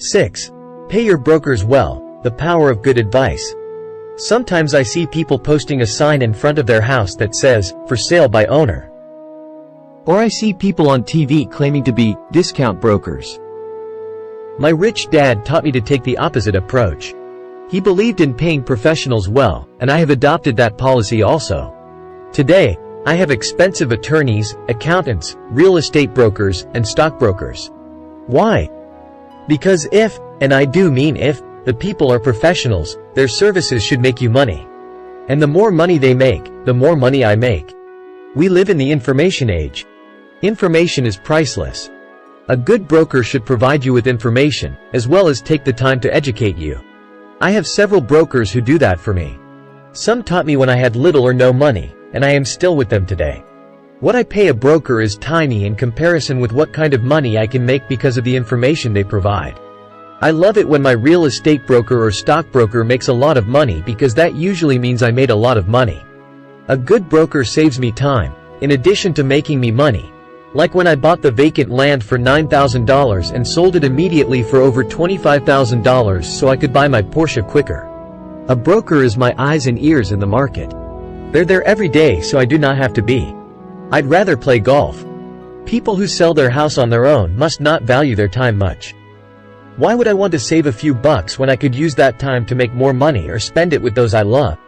6. Pay your brokers well, the power of good advice. Sometimes I see people posting a sign in front of their house that says, "For sale by owner." Or I see people on TV claiming to be discount brokers. My rich dad taught me to take the opposite approach. He believed in paying professionals well, and I have adopted that policy also. Today, I have expensive attorneys, accountants, real estate brokers, and stockbrokers. Why? Because if, and I do mean if, the people are professionals, their services should make you money. And the more money they make, the more money I make. We live in the information age. Information is priceless. A good broker should provide you with information, as well as take the time to educate you. I have several brokers who do that for me. Some taught me when I had little or no money, and I am still with them today. What I pay a broker is tiny in comparison with what kind of money I can make because of the information they provide. I love it when my real estate broker or stockbroker makes a lot of money because that usually means I made a lot of money. A good broker saves me time, in addition to making me money. Like when I bought the vacant land for $9,000 and sold it immediately for over $25,000 so I could buy my Porsche quicker. A broker is my eyes and ears in the market. They're there every day so I do not have to be. I'd rather play golf. People who sell their house on their own must not value their time much. Why would I want to save a few bucks when I could use that time to make more money or spend it with those I love?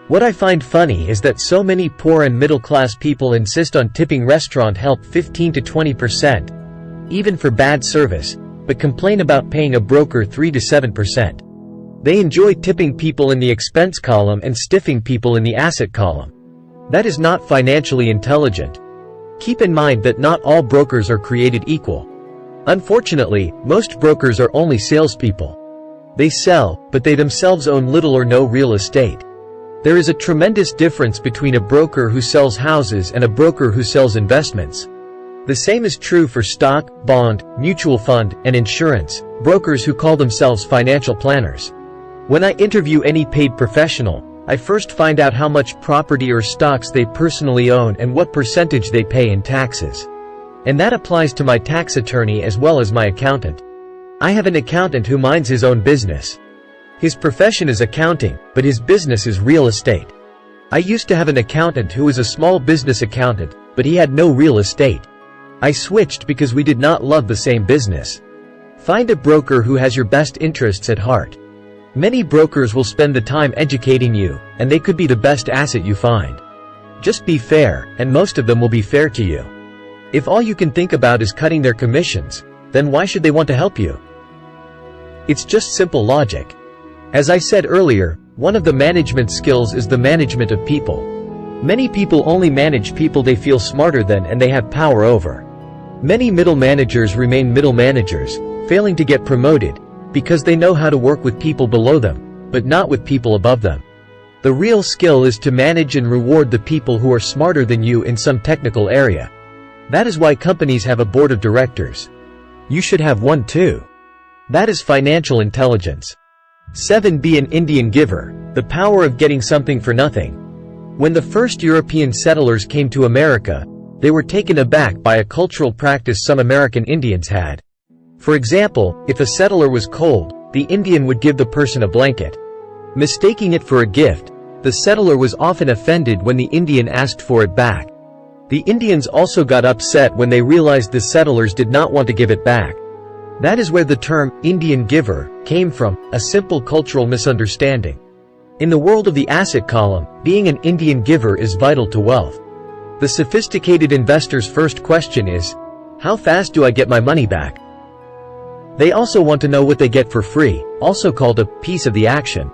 What I find funny is that so many poor and middle-class people insist on tipping restaurant help 15 to 20%, even for bad service, but complain about paying a broker 3 to 7%. They enjoy tipping people in the expense column and stiffing people in the asset column. That is not financially intelligent. Keep in mind that not all brokers are created equal. Unfortunately, most brokers are only salespeople. They sell, but they themselves own little or no real estate. There is a tremendous difference between a broker who sells houses and a broker who sells investments. The same is true for stock, bond, mutual fund, and insurance, brokers who call themselves financial planners. When I interview any paid professional, I first find out how much property or stocks they personally own and what percentage they pay in taxes. And that applies to my tax attorney as well as my accountant. I have an accountant who minds his own business. His profession is accounting, but his business is real estate. I used to have an accountant who was a small business accountant, but he had no real estate. I switched because we did not love the same business. Find a broker who has your best interests at heart. Many brokers will spend the time educating you, and they could be the best asset you find. Just be fair, and most of them will be fair to you. If all you can think about is cutting their commissions, then why should they want to help you? It's just simple logic. As I said earlier, one of the management skills is the management of people. Many people only manage people they feel smarter than and they have power over. Many middle managers remain middle managers, failing to get promoted, because they know how to work with people below them, but not with people above them. The real skill is to manage and reward the people who are smarter than you in some technical area. That is why companies have a board of directors. You should have one too. That is financial intelligence. 7. Be an Indian giver, the power of getting something for nothing. When the first European settlers came to America, they were taken aback by a cultural practice some American Indians had. For example, if a settler was cold, the Indian would give the person a blanket. Mistaking it for a gift, the settler was often offended when the Indian asked for it back. The Indians also got upset when they realized the settlers did not want to give it back. That is where the term, Indian giver, came from, a simple cultural misunderstanding. In the world of the asset column, being an Indian giver is vital to wealth. The sophisticated investor's first question is, how fast do I get my money back? They also want to know what they get for free, also called a piece of the action.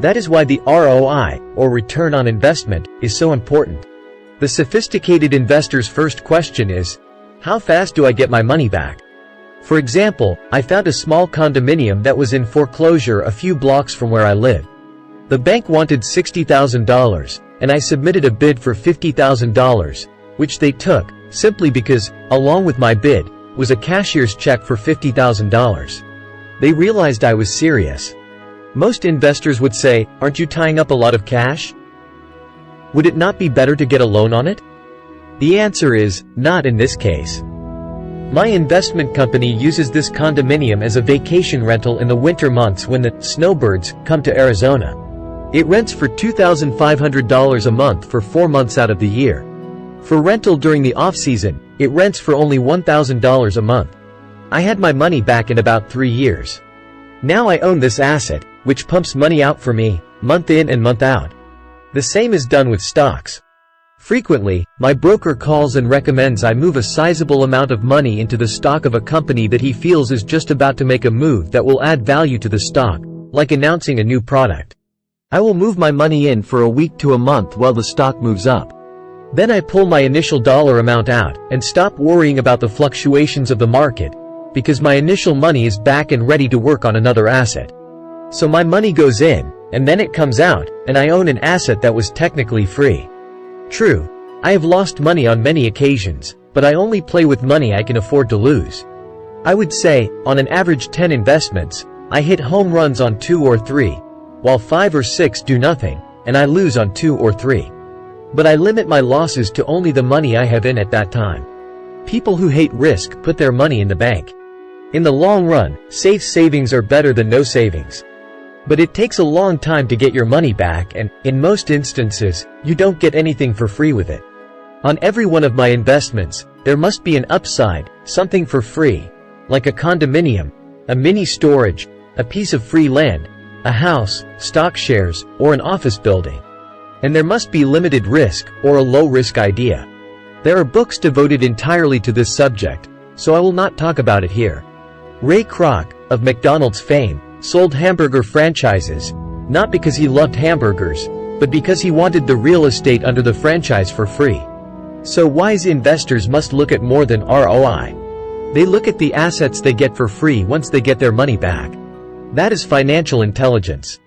That is why the ROI, or return on investment, is so important. The sophisticated investor's first question is, how fast do I get my money back? For example, I found a small condominium that was in foreclosure a few blocks from where I live. The bank wanted $60,000, and I submitted a bid for $50,000, which they took, simply because, along with my bid, was a cashier's check for $50,000. They realized I was serious. Most investors would say, aren't you tying up a lot of cash? Would it not be better to get a loan on it? The answer is, not in this case. My investment company uses this condominium as a vacation rental in the winter months when the snowbirds come to Arizona. It rents for $2,500 a month for 4 months out of the year. For rental during the off-season, it rents for only $1,000 a month. I had my money back in about 3 years. Now I own this asset, which pumps money out for me, month in and month out. The same is done with stocks. Frequently, my broker calls and recommends I move a sizable amount of money into the stock of a company that he feels is just about to make a move that will add value to the stock, like announcing a new product. I will move my money in for a week to a month while the stock moves up. Then I pull my initial dollar amount out, and stop worrying about the fluctuations of the market, because my initial money is back and ready to work on another asset. So my money goes in, and then it comes out, and I own an asset that was technically free. True, I have lost money on many occasions, but I only play with money I can afford to lose. I would say, on an average 10 investments, I hit home runs on 2 or 3, while 5 or 6 do nothing, and I lose on 2 or 3. But I limit my losses to only the money I have in at that time. People who hate risk put their money in the bank. In the long run, safe savings are better than no savings. But it takes a long time to get your money back, and, in most instances, you don't get anything for free with it. On every one of my investments, there must be an upside, something for free, like a condominium, a mini storage, a piece of free land, a house, stock shares, or an office building. And there must be limited risk, or a low-risk idea. There are books devoted entirely to this subject, so I will not talk about it here. Ray Kroc, of McDonald's fame, sold hamburger franchises, not because he loved hamburgers, but because he wanted the real estate under the franchise for free. So wise investors must look at more than ROI. They look at the assets they get for free once they get their money back. That is financial intelligence.